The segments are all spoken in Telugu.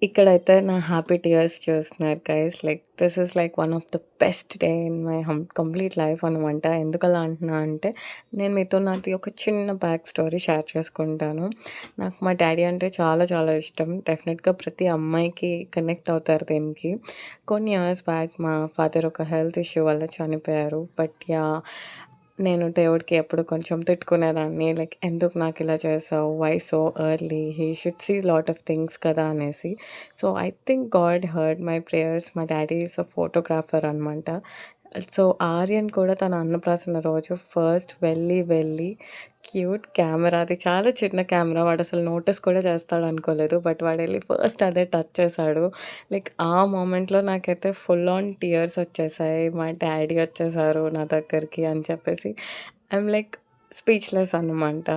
ఇక్కడైతే నా హ్యాపీ టియర్స్ చూస్తున్నారు guys. Like this is like one of the best day in my complete life అనమాట. ఎందుకలా అంటున్నా అంటే, నేను మీతో నాది ఒక చిన్న బ్యాక్ స్టోరీ షేర్ చేసుకుంటాను. నాకు మా డ్యాడీ అంటే చాలా చాలా ఇష్టం. డెఫినెట్‌గా ప్రతి అమ్మాయికి కనెక్ట్ అవుతారు దీనికి. కొన్ని ఇయర్స్ బ్యాక్ మా ఫాదర్ ఒక హెల్త్ ఇష్యూ వల్ల చనిపోయారు. But yeah! నేను దేవుడికి ఎప్పుడు కొంచెం తిట్టుకునేదాన్ని. లైక్ ఎందుకు నాకిలా చేసావు? Why so early? He should see lot of things కదా అనేసి. So, I think God heard my prayers. మా డ్యాడీ ఈస్ అ ఫోటోగ్రాఫర్ అనమాట. సో, ఆర్యన్ కూడా తన అన్నప్రాసన రోజు ఫస్ట్ వెళ్ళి క్యూట్ కెమెరా, అది చాలా చిన్న కెమెరా, వాడసలు నోటీస్ కూడా చేస్తాడనుకోలేదు. బట్ వాడెళ్ళి ఫస్ట్ అదే టచ్ చేశాడు. లైక్ ఆ మొమెంట్‌లో నాకైతే ఫుల్ ఆన్ టీయర్స్ వచ్చేసాయి. మా డ్యాడీ వచ్చేసారు నా దగ్గరికి అని చెప్పేసి. ఐయామ్ లైక్ స్పీచ్‌లెస్ అనమాట.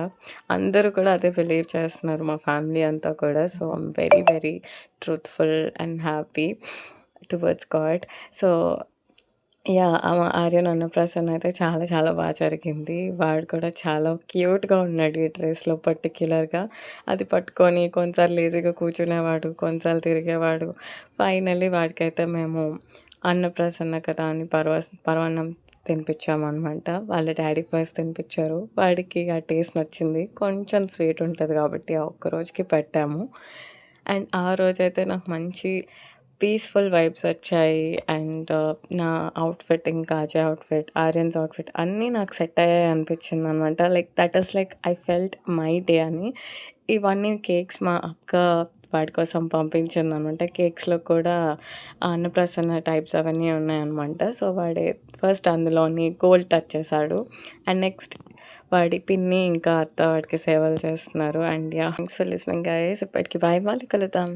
అందరూ కూడా అదే బిలీవ్ చేస్తున్నారు మా ఫ్యామిలీ అంతా కూడా. So, I'm very very truthful and happy towards God. So, yeah! Aryan అన్నప్రాసన అయితే చాలా చాలా జరిగింది. వాడు కూడా చాలా క్యూట్‌గా ఉన్నాడు ఈ డ్రెస్‌లో పర్టిక్యులర్‌గా. అది పట్టుకొని కొన్నిసార్లు లేజీగా కూర్చునేవాడు, కొన్నిసార్లు తిరిగేవాడు. ఫైనల్లీ వాడికైతే మేము అన్నప్రాసన కదా అని పరమాన్నం తినిపించామనమాట. వాళ్ళ డ్యాడీ ఫస్ట్ తినిపించారు. వాడికి ఆ టేస్ట్ నచ్చింది. కొంచెం స్వీట్ ఉంటది కాబట్టి ఆ ఒక్క రోజుకి పెట్టాము. అండ్ ఆ రోజైతే నాకు మంచి పీస్‌ఫుల్ వైబ్స్ వచ్చాయి. అండ్ నా అవుట్‌ఫిట్, ఇంకా అజయ్ అవుట్‌ఫిట్, ఆర్యన్స్ అవుట్‌ఫిట్ అన్నీ నాకు సెట్ అయ్యాయి అనిపించిందనమాట. Like that is like I felt my day అని. ఇవన్నీ కేక్స్ మా అక్క వాడి కోసం పంపించిందనమాట. కేక్స్‌లో కూడా అన్నప్రాసన టైప్స్ అవన్నీ ఉన్నాయన్నమాట. సో, వాడే ఫస్ట్ అందులోని గోల్డ్ టచ్ చేశాడు. అండ్ నెక్స్ట్ వాడి పిన్ని ఇంకా అత్త వాడికి సేవలు చేస్తున్నారు. And yeah! Thanks for listening guys. ఇప్పటికి బాయ్. మళ్ళీ కలుద్దాం.